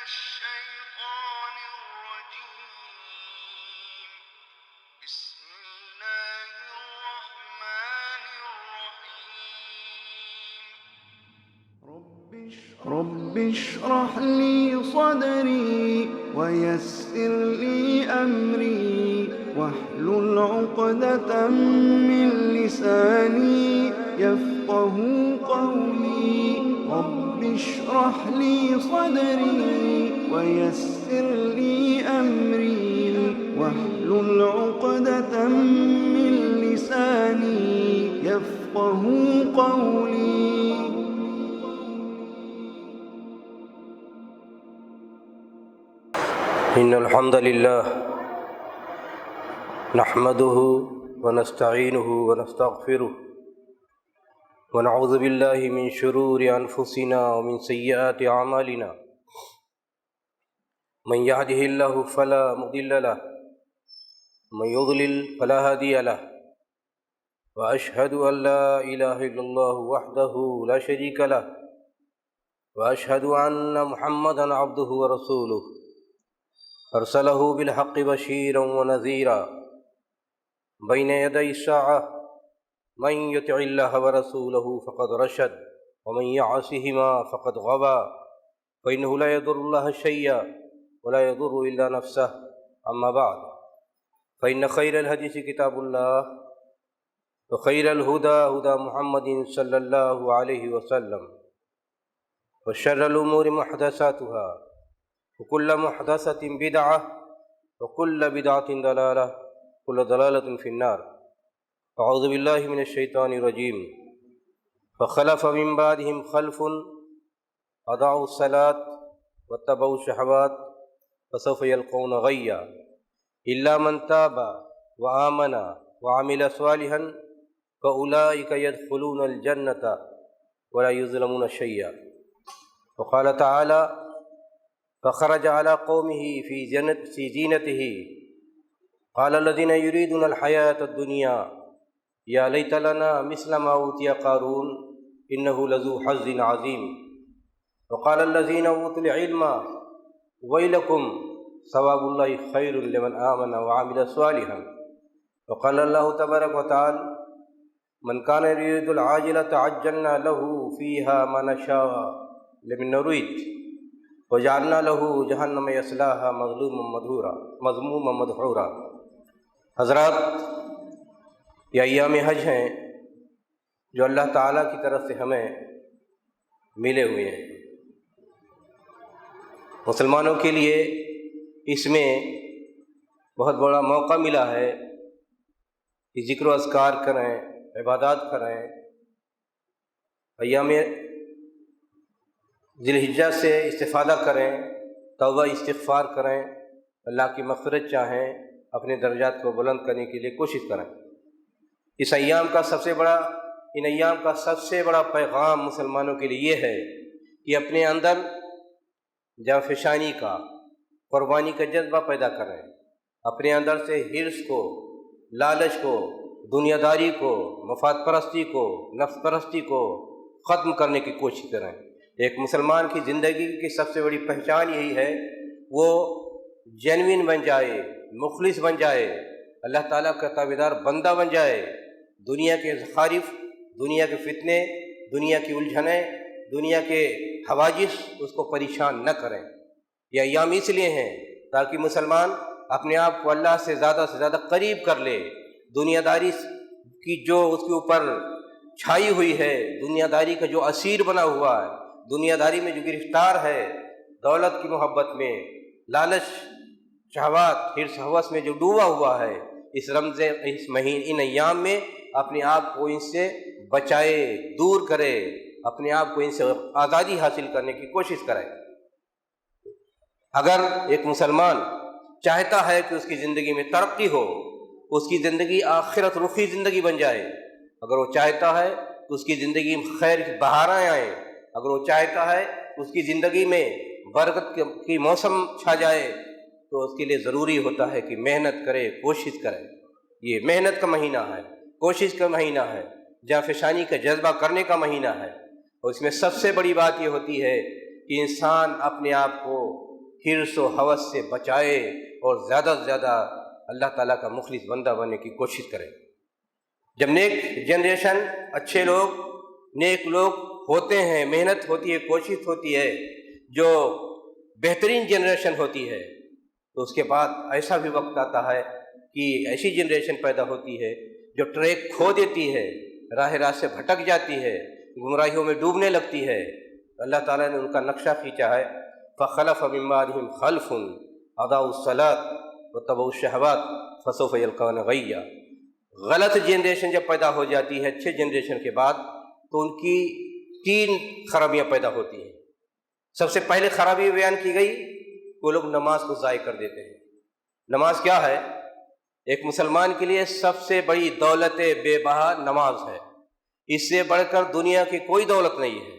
الشيطان الرجيم. بسم الله الرحمن الرحيم. رب اشرح لي صدري ويسر لي أمري واحلل عقدة من لساني يفقه قولي. رب اشرح لي صدري ويسر لي أمري واحلل عقدة من لساني يفقه قولي. إن الحمد لله نحمده ونستعينه ونستغفره ونعوذ بالله من شرور أنفسنا ومن سيئات أعمالنا. من يهده الله فلا مضل له ومن يضلل فلا هادي له. وأشهد أن لا إله إلا الله وحده لا شريك له وأشهد أن محمدا عبده ورسوله أرسله بالحق بشيرا ونذيرا بين يدي الساعة. من يطع الله ورسوله فقد رشد ومن يعصهما فقد غوى. فإنه لا يضر الله شيئا ولا يضر إلا نفسه. أما بعد فإن خير الحديث كتاب الله وخير الهدى هدى محمد صلى الله عليه وسلم وشر الأمور محدثاتها وكل محدثة بدعة وكل بدعة ضلالة وكل ضلالة في النار. أعوذ بالله من الشيطان الرجيم. فخلف من بعدهم خلف أضاعوا الصلاة واتبعوا الشهوات فسوف يلقون غيا إلا من تاب وآمن وعمل صالحا فأولئك يدخلون الجنة ولا يظلمون شيئا. وقال تعالى فخرج على قومه في زينته قال الذين يريدون الحياة الدنيا يا ليت لنا مثل ما أوتي قارون إنه لذو حظ عظيم. وقال الذين أوتوا العلم ويلكم ثواب الله خير لمن آمن وعمل صالحا. وقال الله تبارك وتعالى من كان يريد العاجلة عجلنا له فيها ما نشاء لمن نريد وجعلنا له جہنم یصلاها مذموما مدحورا. حضرات، یہ ایام حج ہیں جو اللہ تعالیٰ کی طرف سے ہمیں ملے ہوئے ہیں. مسلمانوں کے لیے اس میں بہت بڑا موقع ملا ہے کہ ذکر و اذکار کریں، عبادات کریں. ایام ذی الحجہ سے استفادہ کریں، توبہ استغفار کریں، اللہ کی مغفرت چاہیں، اپنے درجات کو بلند کرنے کے لیے کوشش کریں. ان ایام کا سب سے بڑا پیغام مسلمانوں کے لیے یہ ہے کہ اپنے اندر جانفشانی کا، قربانی کا جذبہ پیدا کریں. اپنے اندر سے حرص کو، لالچ کو، دنیا داری کو، مفاد پرستی کو، نفس پرستی کو ختم کرنے کی کوشش کریں. ایک مسلمان کی زندگی کی سب سے بڑی پہچان یہی ہے وہ جینوین بن جائے، مخلص بن جائے، اللہ تعالیٰ کا تابعدار بندہ بن جائے. دنیا کے زخارف، دنیا کے فتنے، دنیا کی الجھنیں، دنیا کے حواجز اس کو پریشان نہ کریں. یہ ایام اس لیے ہیں تاکہ مسلمان اپنے آپ کو اللہ سے زیادہ قریب کر لے. دنیا داری کی جو اس کے اوپر چھائی ہوئی ہے، دنیا داری کا جو اسیر بنا ہوا ہے، دنیا داری میں جو گرفتار ہے، دولت کی محبت میں، لالچ، شہوات، حرص ہوس میں جو ڈوبا ہوا ہے، اس ان ایام میں اپنے آپ کو ان سے بچائے، دور کرے، اپنے آپ کو ان سے آزادی حاصل کرنے کی کوشش کرے. اگر ایک مسلمان چاہتا ہے کہ اس کی زندگی میں ترقی ہو، اس کی زندگی آخرت رخی زندگی بن جائے، اگر وہ چاہتا ہے کہ اس کی زندگی میں خیر کی بہاریں آئیں، اگر وہ چاہتا ہے اس کی زندگی میں برکت کی موسم چھا جائے، تو اس کے لیے ضروری ہوتا ہے کہ محنت کرے، کوشش کرے. یہ محنت کا مہینہ ہے، کوشش کا مہینہ ہے، جانفشانی کا جذبہ کرنے کا مہینہ ہے. اور اس میں سب سے بڑی بات یہ ہوتی ہے کہ انسان اپنے آپ کو حرص و ہوس سے بچائے اور زیادہ سے زیادہ اللہ تعالیٰ کا مخلص بندہ بننے کی کوشش کرے۔ جب نیک جنریشن، اچھے لوگ، نیک لوگ ہوتے ہیں، محنت ہوتی ہے، کوشش ہوتی ہے، جو بہترین جنریشن ہوتی ہے، تو اس کے بعد ایسا بھی وقت آتا ہے کہ ایسی جنریشن پیدا ہوتی ہے جو ٹریک کھو دیتی ہے، راہ راست سے بھٹک جاتی ہے، گمراہیوں میں ڈوبنے لگتی ہے۔ اللہ تعالیٰ نے ان کا نقشہ کھینچا ہے، فخلف من بعدهم خلف اضاعوا الصلاۃ واتبعوا الشہوات فسوف یلقون غیا۔ غلط جنریشن جب پیدا ہو جاتی ہے اچھے جنریشن کے بعد، تو ان کی 3 خرابیاں پیدا ہوتی ہیں۔ سب سے پہلے خرابی بیان کی گئی، وہ لوگ نماز کو ضائع کر دیتے ہیں۔ نماز کیا ہے؟ ایک مسلمان کے لیے سب سے بڑی دولت بے بہا نماز ہے، اس سے بڑھ کر دنیا کی کوئی دولت نہیں ہے۔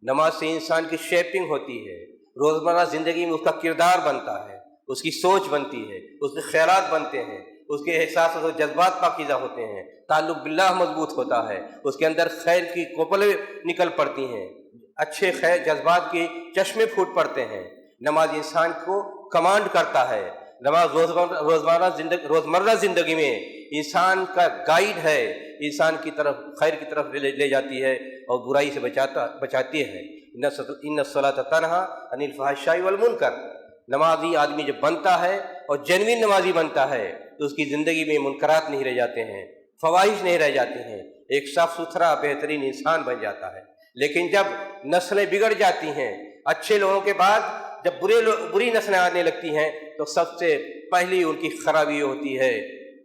نماز سے انسان کی شیپنگ ہوتی ہے، روزمرہ زندگی میں اس کا کردار بنتا ہے، اس کی سوچ بنتی ہے، اس کے خیالات بنتے ہیں، اس کے احساسات و جذبات پاکیزہ ہوتے ہیں، تعلق باللہ مضبوط ہوتا ہے، اس کے اندر خیر کی کوپلیں نکل پڑتی ہیں، اچھے خیر جذبات کے چشمے پھوٹ پڑتے ہیں۔ نماز انسان کو کمانڈ کرتا ہے، نماز روزمرہ زندگی میں انسان کا گائیڈ ہے، انسان کی طرف خیر کی طرف لے جاتی ہے اور برائی سے بچاتی ہے۔ ان الصلاۃ تنہی عن الفحشاء والمنکر۔ نمازی آدمی جب بنتا ہے اور جنوین نمازی بنتا ہے تو اس کی زندگی میں منکرات نہیں رہ جاتے ہیں، فواحش نہیں رہ جاتے ہیں، ایک صاف ستھرا بہترین انسان بن جاتا ہے۔ لیکن جب نسلیں بگڑ جاتی ہیں، اچھے لوگوں کے بعد جب بری نسلیں آنے لگتی ہیں، تو سب سے پہلی ان کی خرابی ہوتی ہے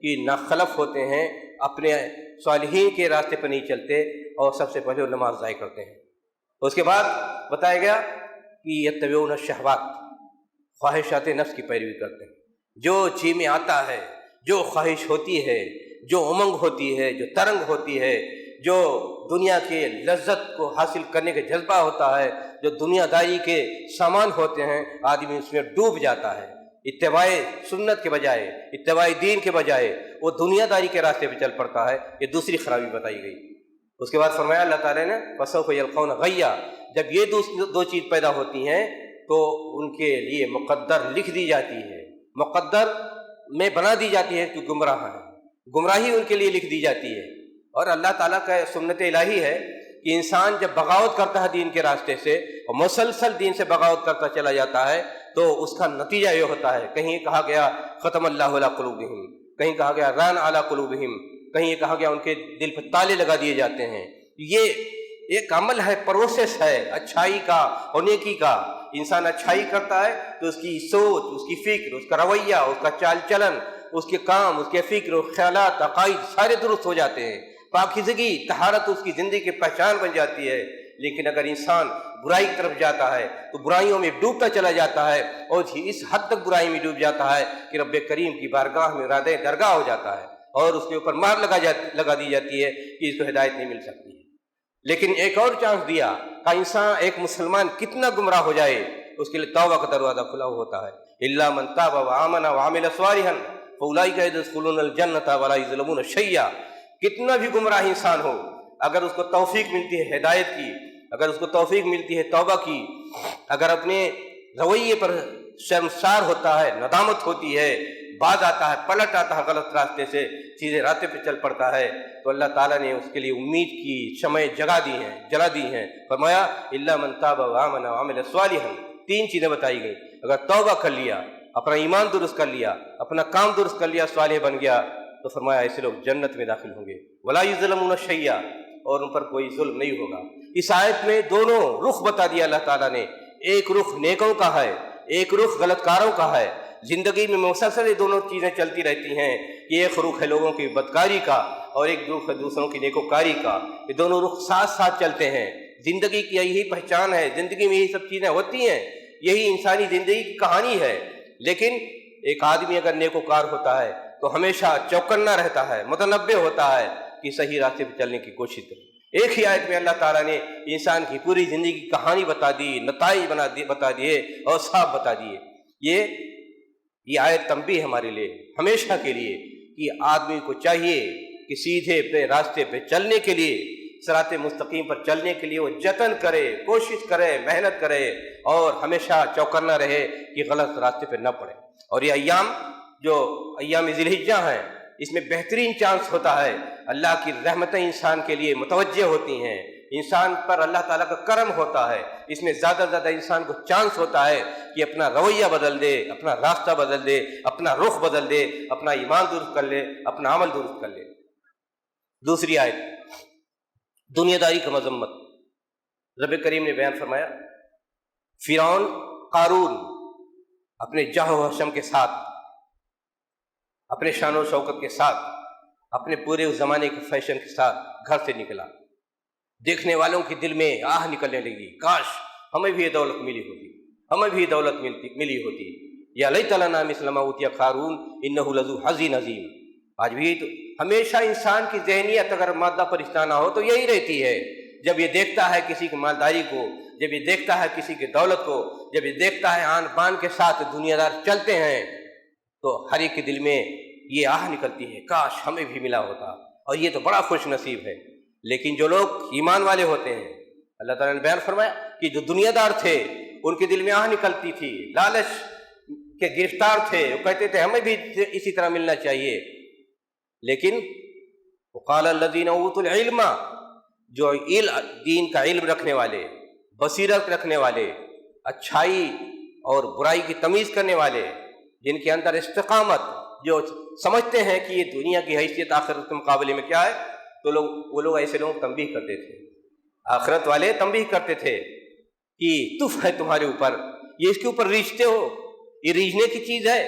کہ ناخلف ہوتے ہیں، اپنے صالحین کے راستے پر نہیں چلتے اور سب سے پہلے وہ نماز ضائع کرتے ہیں۔ اس کے بعد بتایا گیا کہ یتبعون الشہوات، خواہشات نفس کی پیروی کرتے ہیں۔ جو جی میں آتا ہے، جو خواہش ہوتی ہے، جو امنگ ہوتی ہے، جو ترنگ ہوتی ہے، جو دنیا کے لذت کو حاصل کرنے کا جذبہ ہوتا ہے، جو دنیا داری کے سامان ہوتے ہیں، آدمی اس میں ڈوب جاتا ہے۔ اتباع سنت کے بجائے، اتباع دین کے بجائے وہ دنیا داری کے راستے پہ چل پڑتا ہے۔ یہ دوسری خرابی بتائی گئی۔ اس کے بعد فرمایا اللہ تعالیٰ نے فسوف یلقون غیا۔ جب یہ دو چیز پیدا ہوتی ہیں تو ان کے لیے مقدر لکھ دی جاتی ہے، مقدر میں بنا دی جاتی ہے کہ گمراہ ہیں، گمراہی ان کے لیے لکھ دی جاتی ہے۔ اور اللہ تعالیٰ کا سنت الہی ہے کہ انسان جب بغاوت کرتا ہے دین کے راستے سے اور مسلسل دین سے بغاوت کرتا چلا جاتا ہے تو اس کا نتیجہ یہ ہوتا ہے، کہیں کہا گیا ختم اللہ علی قلوبہم، کہیں کہا گیا ران علی قلوبہم، کہیں یہ کہا گیا ان کے دل پر تالے لگا دیے جاتے ہیں۔ یہ ایک عمل ہے، پروسیس ہے اچھائی کا اور نیکی کا۔ انسان اچھائی کرتا ہے تو اس کی سوچ، اس کی فکر، اس کا رویہ، اس کا چال چلن، اس کے کام، اس کے فکر و خیالات، عقائد سارے درست ہو جاتے ہیں، پاکیزگی، طہارت اس کی زندگی کی پہچان بن جاتی ہے۔ لیکن اگر انسان برائی کی طرف جاتا ہے تو برائیوں میں ڈوبتا چلا جاتا ہے اور اس حد تک برائی میں ڈوب جاتا ہے کہ رب کریم کی بارگاہ میں رادِ درگاہ ہو جاتا ہے اور اس کے اوپر مار لگا دی جاتی ہے کہ اس کو ہدایت نہیں مل سکتی ہے۔ لیکن ایک اور چانس دیا کہ انسان، ایک مسلمان کتنا گمراہ ہو جائے، اس کے لیے توبہ کا دروازہ کھلا ہوا ہوتا ہے۔ الا من تاب وآمن وعمل صالحا فاولئک يدخلون الجنة ولا يظلمون شیئا۔ کتنا بھی گمراہ انسان ہو، اگر اس کو توفیق ملتی ہے ہدایت کی، اگر اس کو توفیق ملتی ہے توبہ کی، اگر اپنے رویے پر شرمسار ہوتا ہے، ندامت ہوتی ہے، باز آتا ہے، پلٹ آتا ہے غلط راستے سے، سیدھے راستے پہ چل پڑتا ہے، تو اللہ تعالیٰ نے اس کے لیے امید کی شمعیں جلا دی ہیں۔ فرمایا الا من تاب وآمن وعمل صالحا۔ 3 چیزیں بتائی گئی۔ اگر توبہ کر لیا، اپنا ایمان درست کر لیا، اپنا کام درست کر لیا، صالح بن گیا، تو فرمایا ایسے لوگ جنت میں داخل ہوں گے۔ ولا یظلمون شیئا، اور ان پر کوئی ظلم نہیں ہوگا۔ اس آیت میں دونوں رخ بتا دیا اللہ تعالیٰ نے، ایک رخ نیکوں کا ہے، ایک رخ غلط کاروں کا ہے۔ زندگی میں مسلسل یہ دونوں چیزیں چلتی رہتی ہیں کہ ایک رخ ہے لوگوں کی بدکاری کا اور ایک رخ ہے دوسروں کی نیکوکاری کا۔ یہ دونوں رخ ساتھ ساتھ چلتے ہیں۔ زندگی کی یہی پہچان ہے، زندگی میں یہی سب چیزیں ہوتی ہیں، یہی انسانی زندگی کی کہانی ہے۔ لیکن ایک آدمی اگر نیکوکار ہوتا ہے تو ہمیشہ چوکنا رہتا ہے، متنبہ ہوتا ہے کہ صحیح راستے پہ چلنے کی کوشش کرے۔ ایک ہی آیت میں اللہ تعالیٰ نے انسان کی پوری زندگی کی کہانی بتا دی، نتائج بتا دیے اور صاف بتا دیے۔ یہ آیت تنبیہ ہمارے لیے ہمیشہ کے لیے کہ آدمی کو چاہیے کہ سیدھے پہ راستے پہ چلنے کے لیے صراط مستقیم پر چلنے کے لیے وہ جتن کرے، کوشش کرے، محنت کرے اور ہمیشہ چوکنا رہے کہ غلط راستے پہ نہ پڑے۔ اور یہ ایام جو ایام ذی الحجہ ہیں، اس میں بہترین چانس ہوتا ہے، اللہ کی رحمتیں انسان کے لیے متوجہ ہوتی ہیں، انسان پر اللہ تعالیٰ کا کرم ہوتا ہے، اس میں زیادہ سے زیادہ انسان کو چانس ہوتا ہے کہ اپنا رویہ بدل دے، اپنا راستہ بدل دے، اپنا رخ بدل دے، اپنا ایمان درست کر لے، اپنا عمل درست کر لے۔ دوسری آیت دنیا داری کا مذمت، رب کریم نے بیان فرمایا فرعون قارون اپنے جاہ و حشم کے ساتھ، اپنے شان و شوکت کے ساتھ، اپنے پورے اس زمانے کے فیشن کے ساتھ گھر سے نکلا، دیکھنے والوں کے دل میں آہ نکلنے لگی، کاش ہمیں بھی یہ دولت ملی ہوتی، ہمیں بھی یہ دولت ملی ہوتی، یا لیت لنا مثل ما اوتی قارون انہ لذو حظ عظیم۔ آج بھی تو ہمیشہ انسان کی ذہنیت اگر مادہ پرستانہ ہو تو یہی رہتی ہے، جب یہ دیکھتا ہے کسی کی مالداری کو، جب یہ دیکھتا ہے کسی کی دولت کو، جب یہ دیکھتا ہے آن بان کے ساتھ دنیا دار چلتے ہیں، تو ہر ایک کے دل میں یہ آہ نکلتی ہے، کاش ہمیں بھی ملا ہوتا، اور یہ تو بڑا خوش نصیب ہے۔ لیکن جو لوگ ایمان والے ہوتے ہیں، اللہ تعالیٰ نے بیان فرمایا کہ جو دنیا دار تھے ان کے دل میں آہ نکلتی تھی، لالچ کے گرفتار تھے، وہ کہتے تھے ہمیں بھی اسی طرح ملنا چاہیے۔ لیکن وقال الذین اوتوا العلم، جو دین کا علم رکھنے والے، بصیرت رکھنے والے، اچھائی اور برائی کی تمیز کرنے والے، جن کے اندر استقامت، جو سمجھتے ہیں کہ یہ دنیا کی حیثیت آخرت کے مقابلے میں کیا ہے، تو وہ لوگ ایسے لوگ تنبیہ کرتے تھے، آخرت والے تنبیہ کرتے تھے کہ تف ہے تمہارے اوپر، یہ اس کے اوپر ریجھتے ہو، یہ ریجھنے کی چیز ہے۔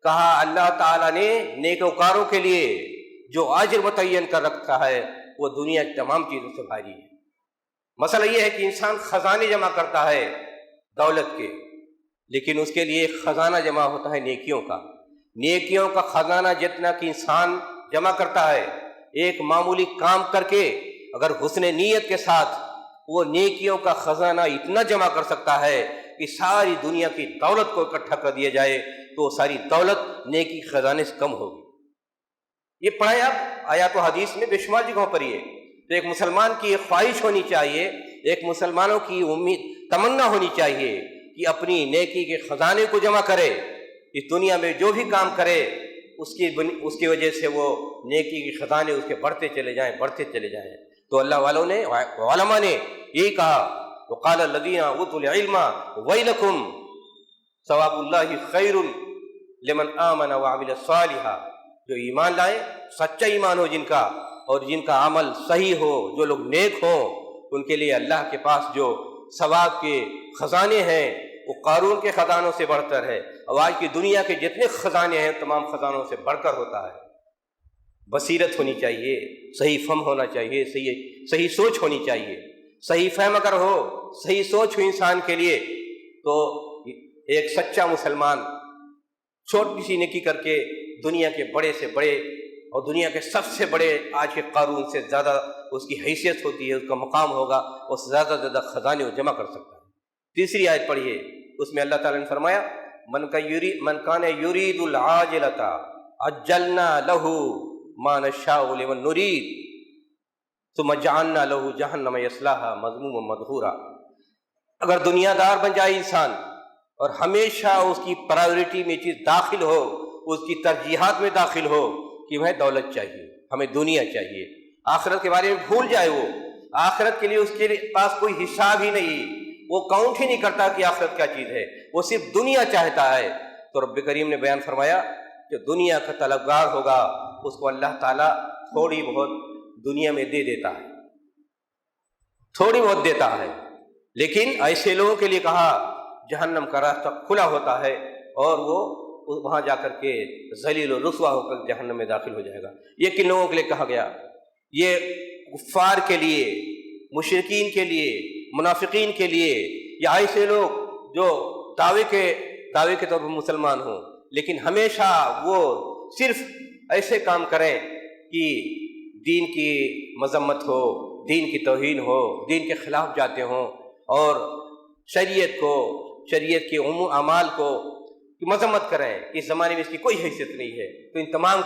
کہا اللہ تعالیٰ نے نیکوکاروں کے لیے جو اجر متعین کر رکھا ہے وہ دنیا کی تمام چیزوں سے بھاری ہے۔ مسئلہ یہ ہے کہ انسان خزانے جمع کرتا ہے دولت کے، لیکن اس کے لیے ایک خزانہ جمع ہوتا ہے نیکیوں کا۔ نیکیوں کا خزانہ جتنا کہ انسان جمع کرتا ہے، ایک معمولی کام کر کے اگر حسن نیت کے ساتھ وہ نیکیوں کا خزانہ اتنا جمع کر سکتا ہے کہ ساری دنیا کی دولت کو اکٹھا کر دیا جائے تو ساری دولت نیکی خزانے سے کم ہوگی۔ یہ پڑھیں آپ آیات و حدیث میں بے شمار جگہوں پر یہ، تو ایک مسلمان کی ایک خواہش ہونی چاہیے، ایک مسلمانوں کی امید تمنا ہونی چاہیے کہ اپنی نیکی کے خزانے کو جمع کرے، اس دنیا میں جو بھی کام کرے اس کی وجہ سے وہ نیکی کے خزانے اس کے بڑھتے چلے جائیں۔ تو اللہ والوں نے، علماء نے یہی کہا، وقال الذین اوتوا العلم ویلکم ثواب اللہ خیر لمن آمن وعمل صالحا، جو ایمان لائے، سچا ایمان ہو جن کا، اور جن کا عمل صحیح ہو، جو لوگ نیک ہوں، ان کے لیے اللہ کے پاس جو ثواب کے خزانے ہیں وہ قارون کے خزانوں سے بڑھ کر ہے، اور آج کی دنیا کے جتنے خزانے ہیں تمام خزانوں سے بڑھ کر ہوتا ہے۔ بصیرت ہونی چاہیے، صحیح فہم ہونا چاہیے، صحیح سوچ ہونی چاہیے۔ صحیح فہم اگر ہو، صحیح سوچ ہو انسان کے لیے، تو ایک سچا مسلمان چھوٹی سی نیکی کر کے دنیا کے بڑے سے بڑے اور دنیا کے سب سے بڑے آج کے قارون سے زیادہ اس کی حیثیت ہوتی ہے، اس کا مقام ہوگا، اس سے زیادہ زیادہ خزانے وہ جمع کر سکتا ہے۔ تیسری آیت پڑھیے، اس میں اللہ تعالیٰ نے فرمایا من کان یرید العاجلۃ عجلنا له ما نشاء لمن نرید ثم جعلنا له جہنم یصلاها مذموما مدحورا۔ اگر دنیا دار بن جائے انسان اور ہمیشہ اس کی پرائیورٹی میں چیز داخل ہو، اس کی ترجیحات میں داخل ہو کہ ہمیں دولت چاہیے، ہمیں دنیا چاہیے، آخرت کے بارے میں بھول جائے، وہ آخرت کے لیے اس کے پاس کوئی حساب ہی نہیں، وہ کاؤنٹ ہی نہیں کرتا کہ آخرت کیا چیز ہے، وہ صرف دنیا چاہتا ہے، تو رب کریم نے بیان فرمایا جو دنیا کا طلبگار ہوگا اس کو اللہ تعالیٰ تھوڑی بہت دنیا میں دے دیتا ہے، تھوڑی بہت دیتا ہے، لیکن ایسے لوگوں کے لیے کہا جہنم کا راستہ کھلا ہوتا ہے اور وہ وہاں جا کر کے ذلیل و رسوا ہو کر جہنم میں داخل ہو جائے گا۔ یہ کن لوگوں کے لیے کہا گیا؟ یہ کفار کے لیے، مشرکین کے لیے، منافقین کے لیے، یا ایسے لوگ جو دعوے کے طور پر مسلمان ہوں لیکن ہمیشہ وہ صرف ایسے کام کریں کہ دین کی مذمت ہو، دین کی توہین ہو، دین کے خلاف جاتے ہوں، اور شریعت کے اعمال کو مذمت کریں، اس زمانے میں اس کی کوئی حیثیت نہیں ہے۔ تو ان تمام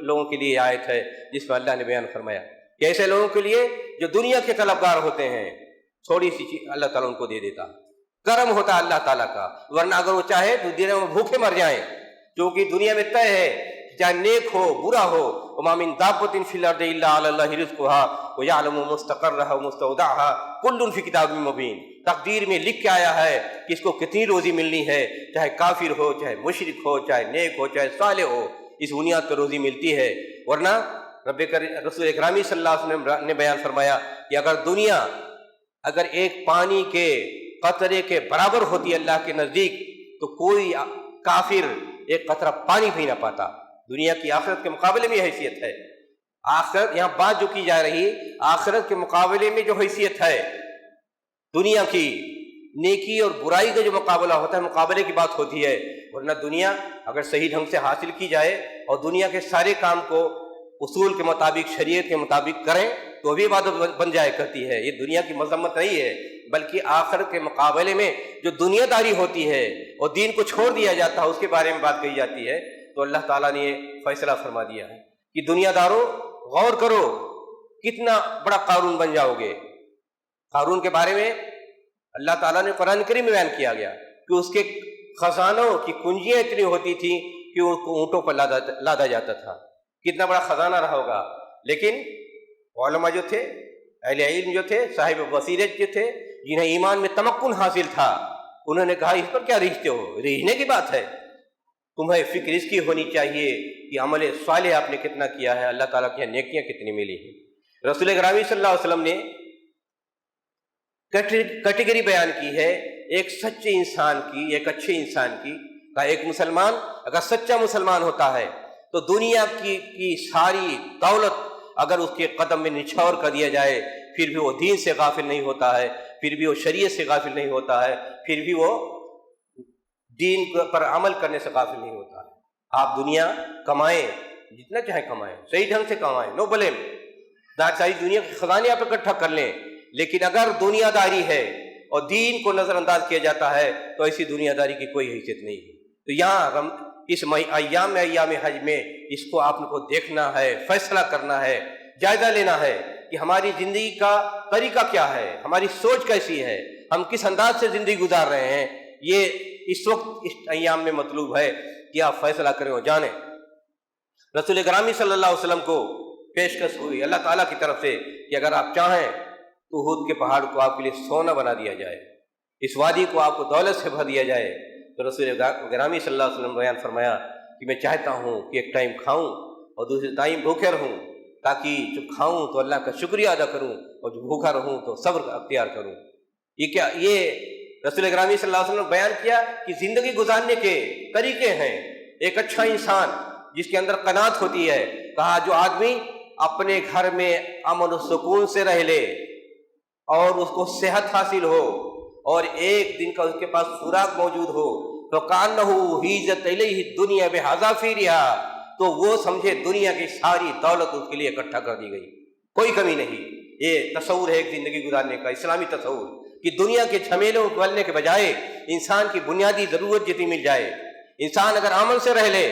لوگوں کے لیے آیت ہے جس میں اللہ نے بیان فرمایا کہ ایسے لوگوں کے لیے جو دنیا کے طلبگار ہوتے ہیں تھوڑی سی چیز اللہ تعالیٰ ان کو دے دیتا، کرم ہوتا اللہ تعالیٰ کا، ورنہ اگر وہ چاہے تو دنیا میں بھوکے مر جائیں، کیونکہ دنیا میں طے ہے چاہے نیک ہو برا ہو، وما من دابۃ فی الارض الا علی اللہ رزقها ویعلم مستقرها ومستودعها کل فی کتاب مبین، تقدیر میں لکھ کے آیا ہے کہ اس کو کتنی روزی ملنی ہے، چاہے کافر ہو چاہے مشرک ہو چاہے نیک ہو چاہے صالح ہو، اس بنیاد پر روزی ملتی ہے۔ ورنہ رسول اکرامی صلی اللہ علیہ وسلم نے بیان فرمایا کہ اگر دنیا اگر ایک پانی کے قطرے کے برابر ہوتی اللہ کے نزدیک تو کوئی کافر ایک قطرہ پانی پی نہ پاتا۔ دنیا کی آخرت کے مقابلے میں حیثیت ہے، آخرت یہاں بات جو کی جا رہی آخرت کے مقابلے میں جو حیثیت ہے، دنیا کی نیکی اور برائی کا جو مقابلہ ہوتا ہے مقابلے کی بات ہوتی ہے۔ ورنہ دنیا اگر صحیح ڈھنگ سے حاصل کی جائے اور دنیا کے سارے کام کو اصول کے مطابق شریعت کے مطابق کریں تو بھی عبادت بن جائے کرتی ہے۔ یہ دنیا کی مذمت نہیں ہے، بلکہ آخرت کے مقابلے میں جو دنیا داری ہوتی ہے اور دین کو چھوڑ دیا جاتا ہے اس کے بارے میں بات کہی جاتی ہے۔ تو اللہ تعالیٰ نے یہ فیصلہ فرما دیا ہے کہ دنیا داروں غور کرو کتنا بڑا قارون بن جاؤ گے۔ قارون کے بارے میں اللہ تعالیٰ نے قرآن کریم میں بیان کیا گیا کہ اس کے خزانوں کی کنجیاں اتنی ہوتی تھیں کہ ان کو اونٹوں پر لادا جاتا تھا، کتنا بڑا خزانہ رہا ہوگا۔ لیکن علماء جو تھے، اہل علم جو تھے، صاحب بصیرت جو تھے، جنہیں ایمان میں تمکن حاصل تھا، انہوں نے کہا اس پر کیا ریجھتے ہو، ریجھنے کی بات ہے، تمہیں فکر اس کی ہونی چاہیے کہ عمل صالح آپ نے کتنا کیا ہے، اللہ تعالیٰ کی نیکیاں کتنی ملی ہیں۔ رسول اکرم صلی اللہ علیہ وسلم نے کیٹیگری بیان کی ہے ایک سچے انسان کی، ایک اچھے انسان کی۔ کہا ایک مسلمان اگر سچا مسلمان ہوتا ہے تو دنیا کی ساری دولت اگر اس کے قدم میں نچھاور کر دیا جائے پھر بھی وہ دین سے غافل نہیں ہوتا ہے، پھر بھی وہ شریعت سے غافل نہیں ہوتا ہے، پھر بھی وہ دین پر عمل کرنے سے غافل نہیں ہوتا ہے۔ آپ دنیا کمائیں، جتنا چاہیں کمائیں، صحیح ڈھنگ سے کمائیں، نو بلیم، ساری دنیا کے خزانے آپ اکٹھا کر لیں، لیکن اگر دنیا داری ہے اور دین کو نظر انداز کیا جاتا ہے تو ایسی دنیا داری کی کوئی حیثیت نہیں ہے۔ تو یہاں اس ایام حج میں اس کو آپ کو دیکھنا ہے، فیصلہ کرنا ہے، جائزہ لینا ہے کہ ہماری زندگی کا طریقہ کیا ہے، ہماری سوچ کیسی ہے، ہم کس انداز سے زندگی گزار رہے ہیں۔ یہ اس وقت اس ایام میں مطلوب ہے کہ آپ فیصلہ کریں اور جانیں۔ رسول اکرم صلی اللہ علیہ وسلم کو پیشکش ہوئی اللہ تعالیٰ کی طرف سے کہ اگر آپ چاہیں تو احد کے پہاڑ کو آپ کے لیے سونا بنا دیا جائے، اس وادی کو آپ کو دولت سے بھر دیا جائے۔ تو رسول اکرم صلی اللہ علیہ وسلم نے بیان فرمایا کہ میں چاہتا ہوں کہ ایک ٹائم کھاؤں اور دوسرے ٹائم بھوکے رہوں، تاکہ جو کھاؤں تو اللہ کا شکریہ ادا کروں اور جو بھوکا رہوں تو صبر اختیار کروں۔ یہ رسول اکرم صلی اللہ علیہ وسلم نے بیان کیا کہ زندگی گزارنے کے طریقے ہیں۔ ایک اچھا انسان جس کے اندر قناعت ہوتی ہے، کہا جو آدمی اپنے گھر میں امن و سکون سے رہ لے اور اس کو صحت حاصل ہو اور ایک دن کا اس کے پاس خوراک موجود ہو تو کانہو ہیجت الیہ الدنیا بہذا فیرہا، تو وہ سمجھے دنیا کی ساری دولت اس کے لیے اکٹھا کر دی گئی، کوئی کمی نہیں۔ یہ تصور ہے ایک زندگی گزارنے کا، اسلامی تصور، کہ دنیا کے جھمیلوں کو بلنے کے بجائے انسان کی بنیادی ضرورت جتنی مل جائے۔ انسان اگر امن سے رہ لے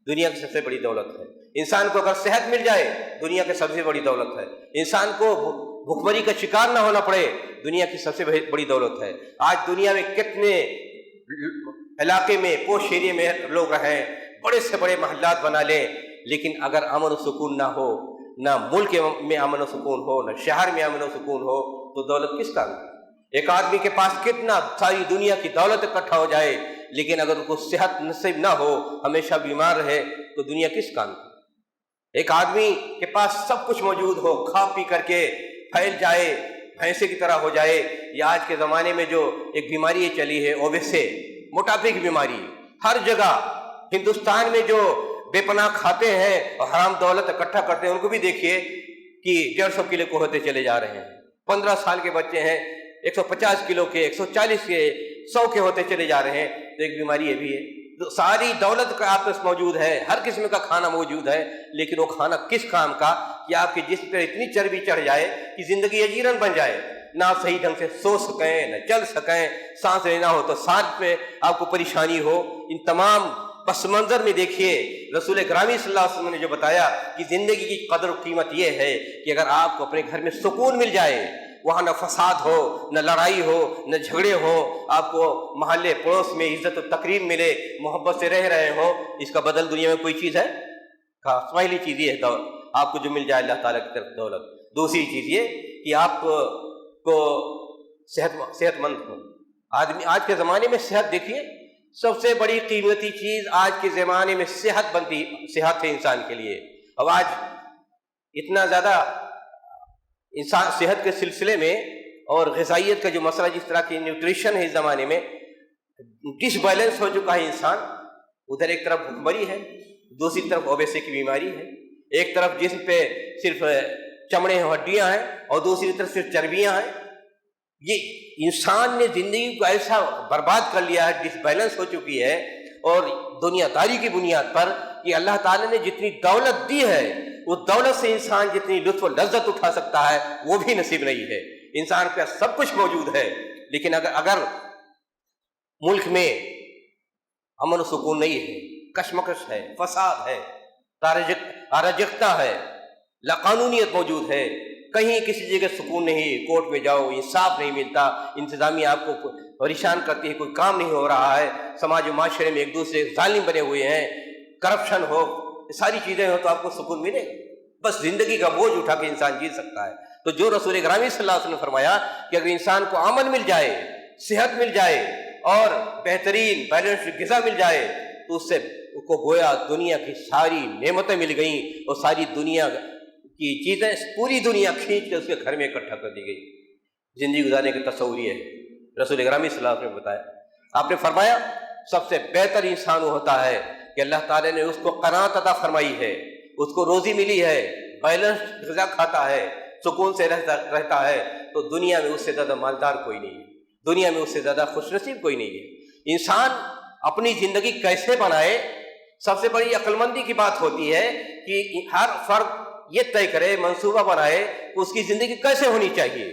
دنیا کی سب سے بڑی دولت ہے۔ انسان کو اگر صحت مل جائے دنیا کی سب سے بڑی دولت ہے۔ انسان کو بھوکمری کا شکار نہ ہونا پڑے دنیا کی سب سے بڑی دولت ہے۔ آج دنیا میں کتنے علاقے میں پوش ایریے میں لوگ رہیں، بڑے سے بڑے محلات بنا لیں، لیکن اگر امن و سکون نہ ہو، نہ ملک میں امن و سکون ہو، نہ شہر میں امن و سکون ہو، تو دولت کس کام کی؟ ایک آدمی کے پاس کتنا ساری دنیا کی دولت اکٹھا ہو جائے لیکن اگر اس کو صحت نصیب نہ ہو، ہمیشہ بیمار رہے، تو دنیا کس کام کی؟ ایک آدمی کے پاس سب کچھ موجود ہو، کھا پی کر کے پھیل جائے، بھینسے کی طرح ہو جائے، یا آج کے زمانے میں جو ایک بیماری چلی ہے اوبیسے، موٹاپے کی بیماری، ہر جگہ ہندوستان میں جو بے پناہ کھاتے ہیں اور حرام دولت اکٹھا کرتے ہیں ان کو بھی دیکھیے کہ 150 کلو کو ہوتے چلے جا رہے ہیں۔ 15 سال کے بچے ہیں 150 کلو کے، 140 کے، 100 کے ہوتے چلے جا رہے ہیں۔ تو ایک بیماری یہ بھی ہے۔ تو ساری دولت کا آپس موجود ہے، ہر قسم کا کھانا موجود ہے، لیکن وہ کھانا کس کام کا کہ آپ کے جسم پر اتنی چربی چڑھ جائے کہ زندگی اجیرن بن جائے، نہ آپ صحیح ڈھنگ سے سو سکیں، نہ چل سکیں، سانس لینا ہو تو سانس میں آپ کو پریشانی ہو۔ ان تمام پس منظر میں دیکھیے رسول گرامی صلی اللہ علیہ وسلم نے جو بتایا کہ زندگی کی قدر و قیمت یہ ہے کہ اگر آپ کو اپنے گھر میں سکون مل جائے، وہاں نہ فساد ہو، نہ لڑائی ہو، نہ جھگڑے ہو، آپ کو محلے پڑوس میں عزت و تکریم ملے، محبت سے رہ رہے ہو، اس کا بدل دنیا میں کوئی چیز ہے؟ پہلی چیز یہ ہے آپ کو جو مل جائے اللہ تعالیٰ کی طرف دولت۔ دوسری چیز یہ کہ آپ کو صحت مند ہو۔ آدمی آج کے زمانے میں صحت دیکھیے، سب سے بڑی قیمتی چیز آج کے زمانے میں صحت ہے انسان کے لیے۔ اب آج اتنا زیادہ انسان صحت کے سلسلے میں اور غذائیت کا جو مسئلہ، جس طرح کی نیوٹریشن ہے اس زمانے میں ڈس بیلنس ہو چکا ہے انسان۔ ادھر ایک طرف بھوکمری ہے، دوسری طرف اوبیسی کی بیماری ہے، ایک طرف جسم پہ صرف چمڑے ہیں، ہڈیاں ہیں، اور دوسری طرف صرف چربیاں ہیں۔ یہ انسان نے زندگی کو ایسا برباد کر لیا ہے، ڈس بیلنس ہو چکی ہے، اور دنیا داری کی بنیاد پر کہ اللہ تعالیٰ نے جتنی دولت دی ہے اس دولت سے انسان جتنی لطف و لذت اٹھا سکتا ہے وہ بھی نصیب نہیں ہے۔ انسان کا سب کچھ موجود ہے، لیکن اگر ملک میں امن و سکون نہیں ہے، کشمکش ہے، فساد ہے، اراجکتا ہے، لاقانونیت موجود ہے، کہیں کسی جگہ سکون نہیں، کورٹ میں جاؤ انصاف نہیں ملتا، انتظامیہ آپ کو پریشان کرتی ہے، کوئی کام نہیں ہو رہا ہے، سماج و معاشرے میں ایک دوسرے ظالم بنے ہوئے ہیں، کرپشن ہو، ساری چیزیں ہو تو آپ کو سکون ملے گا؟ بس زندگی کا بوجھ اٹھا کے انسان جی سکتا ہے۔ تو جو رسول گرامی صلی اللہ علیہ وسلم نے فرمایا کہ اگر انسان کو امن مل جائے، صحت مل جائے اور بہترین بیلنسڈ غذا مل جائے تو اس سے اس کو گویا دنیا کی ساری نعمتیں مل گئیں، اور ساری دنیا کی چیزیں پوری دنیا کھینچ کے اس کے گھر میں اکٹھا کر دی گئی۔ زندگی گزارنے کا تصور یہ ہے، رسول گرامی صلی اللہ علیہ وسلم نے بتایا۔ آپ نے فرمایا سب سے بہتر انسان وہ ہوتا ہے کہ اللہ تعالیٰ نے اس کو قناعت عطا فرمائی ہے، اس کو روزی ملی ہے، بیلنسڈ غذا کھاتا ہے، سکون سے رہتا ہے، تو دنیا میں اس سے زیادہ مالدار کوئی نہیں ہے، دنیا میں اس سے زیادہ خوش نصیب کوئی نہیں ہے۔ انسان اپنی زندگی کیسے بنائے، سب سے بڑی عقل مندی کی بات ہوتی ہے کہ ہر فرد یہ طے کرے، منصوبہ بنائے کہ اس کی زندگی کیسے ہونی چاہیے۔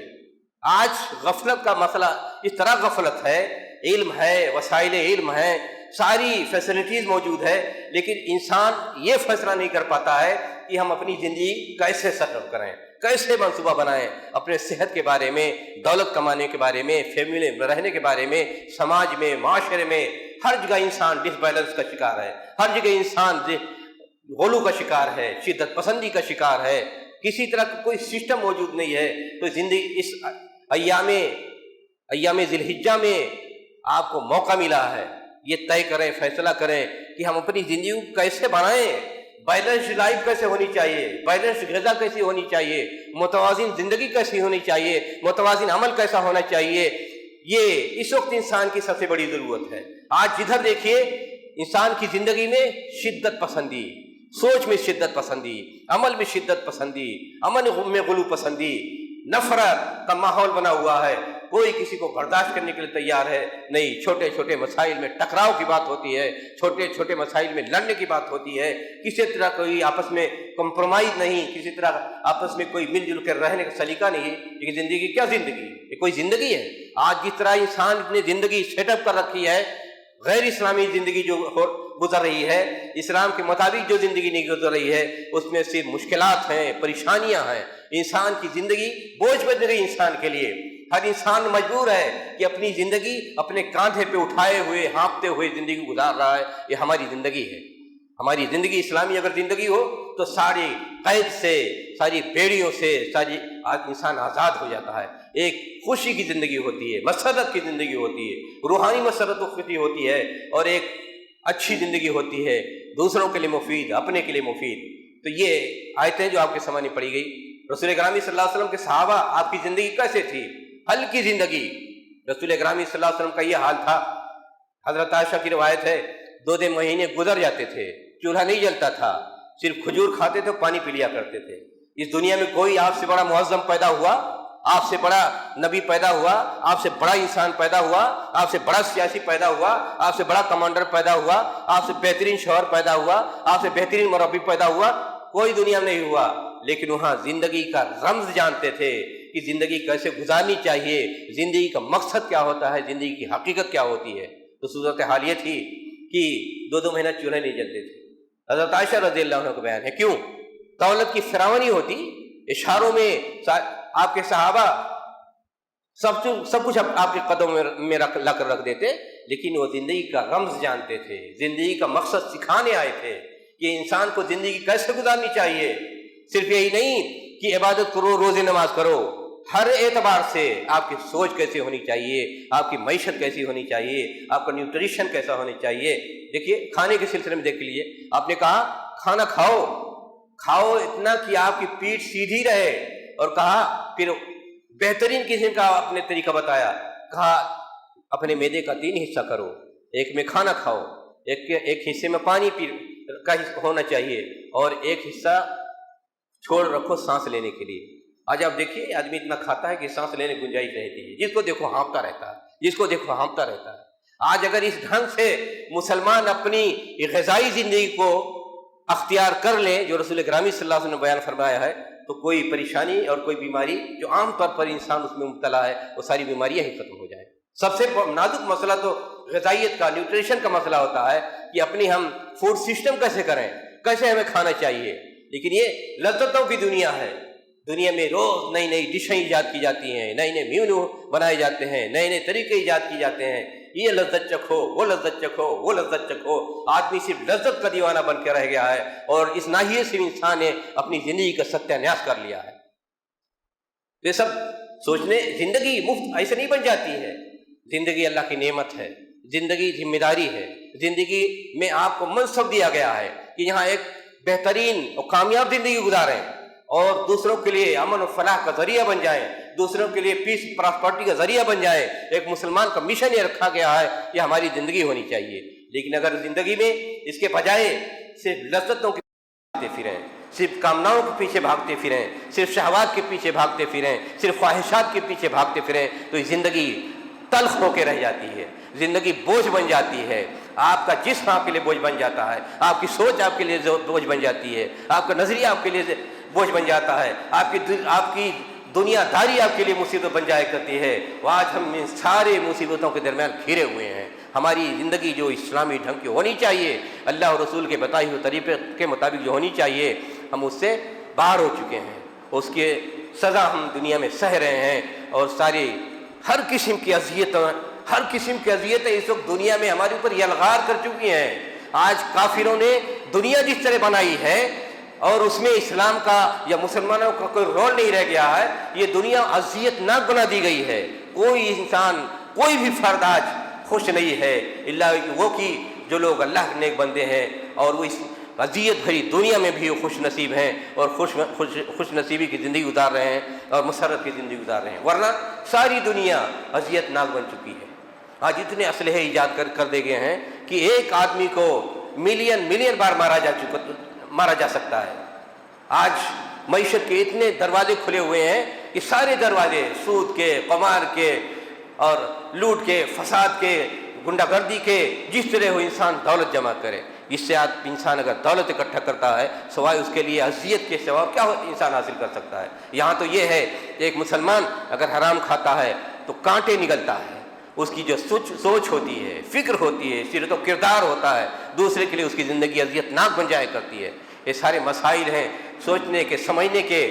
آج غفلت کا مسئلہ اس طرح غفلت ہے، علم ہے، وسائل علم ہے، ساری فیسلٹیز موجود ہے، لیکن انسان یہ فیصلہ نہیں کر پاتا ہے کہ ہم اپنی زندگی کیسے سیٹ کریں، کیسے منصوبہ بنائیں، اپنے صحت کے بارے میں، دولت کمانے کے بارے میں، فیملی میں رہنے کے بارے میں، سماج میں، معاشرے میں، ہر جگہ انسان ڈس بیلنس کا شکار ہے، ہر جگہ انسان غلو کا شکار ہے، شدت پسندی کا شکار ہے، کسی طرح کا کوئی سسٹم موجود نہیں ہے۔ تو زندگی اس ایام ذی الحجہ میں آپ کو موقع ملا ہے، یہ طے کریں، فیصلہ کریں کہ ہم اپنی زندگی کو کیسے بنائیں، بیلنس لائف کیسے ہونی چاہیے، بیلنس غذا کیسی ہونی چاہیے، متوازن زندگی کیسی ہونی چاہیے، متوازن عمل کیسا ہونا چاہیے، یہ اس وقت انسان کی سب سے بڑی ضرورت ہے۔ آج جدھر دیکھیے انسان کی زندگی میں شدت پسندی، سوچ میں شدت پسندی، عمل میں شدت پسندی، امن میں غلو پسندی، نفرت کا ماحول بنا ہوا ہے، کوئی کسی کو برداشت کرنے کے لیے تیار ہے نہیں، چھوٹے چھوٹے مسائل میں ٹکراؤ کی بات ہوتی ہے، چھوٹے چھوٹے مسائل میں لڑنے کی بات ہوتی ہے، کسی طرح کوئی آپس میں کمپرومائز نہیں، کسی طرح آپس میں کوئی مل جل کر رہنے کا سلیقہ نہیں۔ یہ زندگی کیا زندگی؟ یہ کوئی زندگی ہے؟ آج جس طرح انسان نے زندگی سیٹ اپ کر رکھی ہے، غیر اسلامی زندگی جو گزر رہی ہے، اسلام کے مطابق جو زندگی نہیں گزر رہی ہے، اس میں صرف مشکلات ہیں، پریشانیاں ہیں، انسان کی زندگی بوجھ بن رہی انسان کے لیے۔ ہر انسان مجبور ہے کہ اپنی زندگی اپنے کاندھے پہ اٹھائے ہوئے، ہانپتے ہوئے زندگی گزار رہا ہے۔ یہ ہماری زندگی ہے۔ ہماری زندگی اسلامی اگر زندگی ہو تو ساری قید سے، ساری بیڑیوں سے انسان آزاد ہو جاتا ہے، ایک خوشی کی زندگی ہوتی ہے، مسرت کی زندگی ہوتی ہے، روحانی مسرت و خوشی ہوتی ہے، اور ایک اچھی زندگی ہوتی ہے، دوسروں کے لیے مفید، اپنے کے لیے مفید۔ تو یہ آیتیں جو آپ کے سامنے پڑھی گئی، رسول گرامی صلی اللہ علیہ وسلم کے صحابہ آپ کی زندگی کیسے تھی؟ ہلکی زندگی۔ رسول گرامی صلی اللہ علیہ وسلم کا یہ حال تھا، حضرت عائشہ کی روایت ہے، 2 مہینے گزر جاتے تھے، چولہا نہیں جلتا تھا، صرف کھجور کھاتے تھے، پانی پی لیا کرتے تھے۔ اس دنیا میں کوئی آپ سے بڑا معظم پیدا ہوا، آپ سے بڑا نبی پیدا ہوا، آپ سے بڑا انسان پیدا ہوا، آپ سے بڑا سیاسی پیدا ہوا، آپ سے بڑا کمانڈر پیدا ہوا، آپ سے بہترین شوہر پیدا ہوا، آپ سے بہترین مربی پیدا ہوا، کوئی دنیا میں نہیں ہوا۔ لیکن وہاں زندگی کا رمز جانتے تھے کہ زندگی کیسے گزارنی چاہیے، زندگی کا مقصد کیا ہوتا ہے، زندگی کی حقیقت کیا ہوتی ہے۔ تو صورت حال یہ تھی کہ 2 مہینہ چولہے نہیں جلتے تھے. حضرت عائشہ رضی اللہ عنہ کا بیان ہے. کیوں؟ دولت کی فراوانی ہوتی، اشاروں میں آپ کے صحابہ سب کچھ آپ کے قدموں میں لا کر رکھ دیتے، لیکن وہ زندگی کا رمز جانتے تھے، زندگی کا مقصد سکھانے آئے تھے کہ انسان کو زندگی کیسے گزارنی چاہیے. صرف یہی نہیں کہ عبادت کرو، روزے نماز کرو، ہر اعتبار سے آپ کی سوچ کیسے ہونی چاہیے، آپ کی معیشت کیسی ہونی چاہیے، آپ کا نیوٹریشن کیسا ہونا چاہیے. دیکھیے کھانے کے سلسلے میں دیکھ لیجیے، آپ نے کہا کھانا کھاؤ اتنا کہ آپ کی پیٹھ سیدھی رہے، اور کہا پھر بہترین قسم کا آپ نے طریقہ بتایا. کہا اپنے معدے کا 3 حصہ کرو، ایک میں کھانا کھاؤ، ایک حصے میں پانی کا ہونا چاہیے، اور ایک حصہ چھوڑ رکھو سانس لینے کے لیے. آج آپ دیکھیے آدمی اتنا کھاتا ہے کہ سانس لینے کی گنجائش رہتی ہے، جس کو دیکھو ہانپتا رہتا ہے. آج اگر اس ڈھنگ سے مسلمان اپنی غذائی زندگی کو اختیار کر لیں جو رسول اکرم صلی اللہ علیہ وسلم نے بیان فرمایا ہے، تو کوئی پریشانی اور کوئی بیماری جو عام طور پر انسان اس میں مبتلا ہے وہ ساری بیماریاں ہی ختم ہو جائیں. سب سے نازک مسئلہ تو غذائیت کا، نیوٹریشن کا مسئلہ ہوتا ہے کہ اپنی ہم فوڈ سسٹم کیسے کریں، کیسے ہمیں کھانا چاہیے. لیکن یہ لذتوں کی دنیا ہے، دنیا میں روز نئی نئی ڈشیں ایجاد کی جاتی ہیں، نئے نئے مینو بنائے جاتے ہیں، نئے نئے طریقے ایجاد کیے جاتے ہیں. یہ لذت چکھو، وہ لذت چکھو، وہ لذت چکھو. آدمی صرف لذت کا دیوانہ بن کے رہ گیا ہے، اور اس ناحیے سے انسان نے اپنی زندگی کا ستیہ ناش کر لیا ہے. یہ سب سوچنے، زندگی مفت ایسے نہیں بن جاتی ہے. زندگی اللہ کی نعمت ہے، زندگی ذمہ داری ہے. زندگی میں آپ کو منصب دیا گیا ہے کہ یہاں ایک بہترین اور کامیاب زندگی گزاریں، اور دوسروں کے لیے امن و فلاح کا ذریعہ بن جائیں، دوسروں کے لیے پیس پراسپرٹی کا ذریعہ بن جائیں. ایک مسلمان کا مشن یہ رکھا گیا ہے کہ ہماری زندگی ہونی چاہیے. لیکن اگر زندگی میں اس کے بجائے صرف لذتوں کے بھاگتے پھریں، صرف کامناؤں کے پیچھے بھاگتے پھریں، صرف شہوات کے پیچھے بھاگتے پھریں، صرف خواہشات کے پیچھے بھاگتے پھریں، تو یہ زندگی تلخ ہو کے رہ جاتی ہے، زندگی بوجھ بن جاتی ہے. آپ کا جسم آپ کے لیے بوجھ بن جاتا ہے، آپ کی سوچ آپ کے لیے بوجھ بن جاتی ہے، آپ کا نظریہ آپ کے لیے بوجھ بن جاتا ہے، آپ کی دنیا داری آپ کے لیے مصیبت بن جایا کرتی ہے. آج ہم ان سارے مصیبتوں کے درمیان گھرے ہوئے ہیں. ہماری زندگی جو اسلامی ڈھنگ کی ہونی چاہیے، اللہ اور رسول کے بتائے ہوئے طریقے کے مطابق جو ہونی چاہیے، ہم اس سے باہر ہو چکے ہیں. اس کے سزا ہم دنیا میں سہ رہے ہیں، اور ساری ہر قسم کی اذیتیں اس وقت دنیا میں ہمارے اوپر یلغار کر چکی ہیں. آج کافروں نے دنیا جس طرح بنائی ہے، اور اس میں اسلام کا یا مسلمانوں کا کوئی رول نہیں رہ گیا ہے. یہ دنیا اذیت ناک بنا دی گئی ہے. کوئی انسان، کوئی بھی فرد آج خوش نہیں ہے، اللہ وہ کی جو لوگ اللہ کے نیک بندے ہیں، اور وہ اس اذیت بھری دنیا میں بھی خوش نصیب ہیں، اور خوش نصیبی کی زندگی گزار رہے ہیں، اور مسرت کی زندگی گزار رہے ہیں. ورنہ ساری دنیا اذیت ناک بن چکی ہے. آج اتنے اسلحے ایجاد کر دے گئے ہیں کہ ایک آدمی کو ملین بار مارا جا سکتا ہے. آج معیشت کے اتنے دروازے کھلے ہوئے ہیں کہ سارے دروازے سود کے، قمار کے، اور لوٹ کے، فساد کے، گنڈا گردی کے، جس طرح وہ انسان دولت جمع کرے. اس سے انسان اگر دولت اکٹھا کرتا ہے، سوائے اس کے لیے اذیت کے سوا کیا انسان حاصل کر سکتا ہے. یہاں تو یہ ہے ایک مسلمان اگر حرام کھاتا ہے تو کانٹے نگلتا ہے. اس کی جو سوچ ہوتی ہے، فکر ہوتی ہے، سیرت و کردار ہوتا ہے، دوسرے کے لیے اس کی زندگی اذیت ناک بن جایا کرتی ہے. یہ سارے مسائل ہیں سوچنے کے، سمجھنے کے.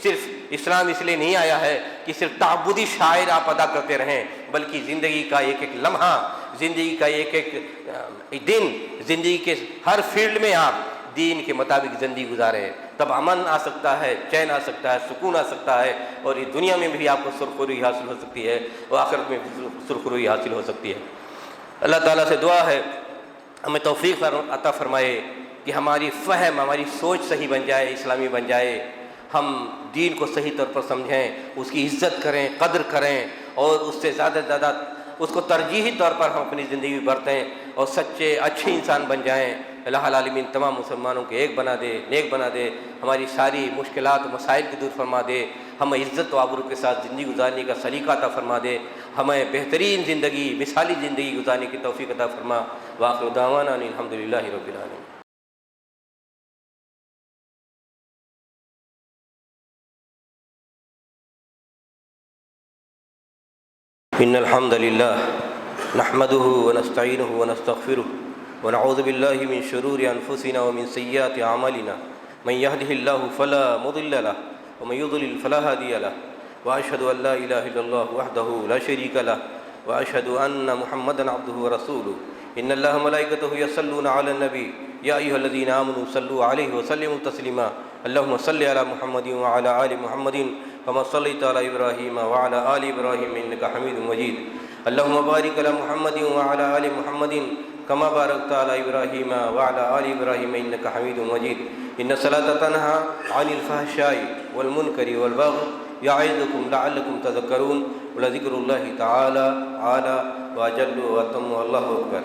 صرف اسلام اس لیے نہیں آیا ہے کہ صرف تعبدی شاعر آپ ادا کرتے رہیں، بلکہ زندگی کا ایک ایک لمحہ، زندگی کا ایک ایک دن، زندگی کے ہر فیلڈ میں آپ دین کے مطابق زندگی گزاریں. تب امن آ سکتا ہے، چین آ سکتا ہے، سکون آ سکتا ہے، اور یہ دنیا میں بھی آپ کو سرخروئی حاصل ہو سکتی ہے، اور آخرت میں بھی سرخروئی حاصل ہو سکتی ہے. اللہ تعالیٰ سے دعا ہے ہمیں توفیق عطا فرمائے کہ ہماری فہم، ہماری سوچ صحیح بن جائے، اسلامی بن جائے. ہم دین کو صحیح طور پر سمجھیں، اس کی عزت کریں، قدر کریں، اور اس سے زیادہ سے زیادہ اس کو ترجیحی طور پر ہم اپنی زندگی میں برتیں، اور سچے اچھے انسان بن جائیں. اللہ العالمین تمام مسلمانوں کے ایک بنا دے، نیک بنا دے، ہماری ساری مشکلات و مسائل کو دور فرما دے، ہمیں عزت و آبرو کے ساتھ زندگی گزارنے کا سلیقہ عطا فرما دے، ہمیں بہترین زندگی، مثالی زندگی گزارنے کی توفیق عطا فرما. وآخر دعوانا ان الحمدللہ رب العالمین. ان الحمد للہ نحمده ونستعینه ونستغفره ونعوذ بالله من شرور أنفسنا ومن سيئات أعمالنا من يهده الله فلا مضل له ومن يضلل فلا هادي له وأشهد أن لا إله إلا الله وحده لا شريك له وأشهد أن محمدا عبده ورسوله إن الله ملائكته يصلون على النبي يا أيها الذين آمنوا صلوا عليه وسلموا تسليما اللهم صل على محمد وعلى آل محمد كما صليت على إبراهيم وعلى آل إبراهيم إنك حميد مجيد اللهم بارك على محمد وعلى آل محمد كما باركت على إبراهيم وعلى آل إبراهيم إنك حميد مجيد إن الصلاة تنهى عن الفحشاء والمنكر والبغي يعظكم لعلكم تذكرون ولذكر الله تعالى أعلى وأجل وأتم والله أكبر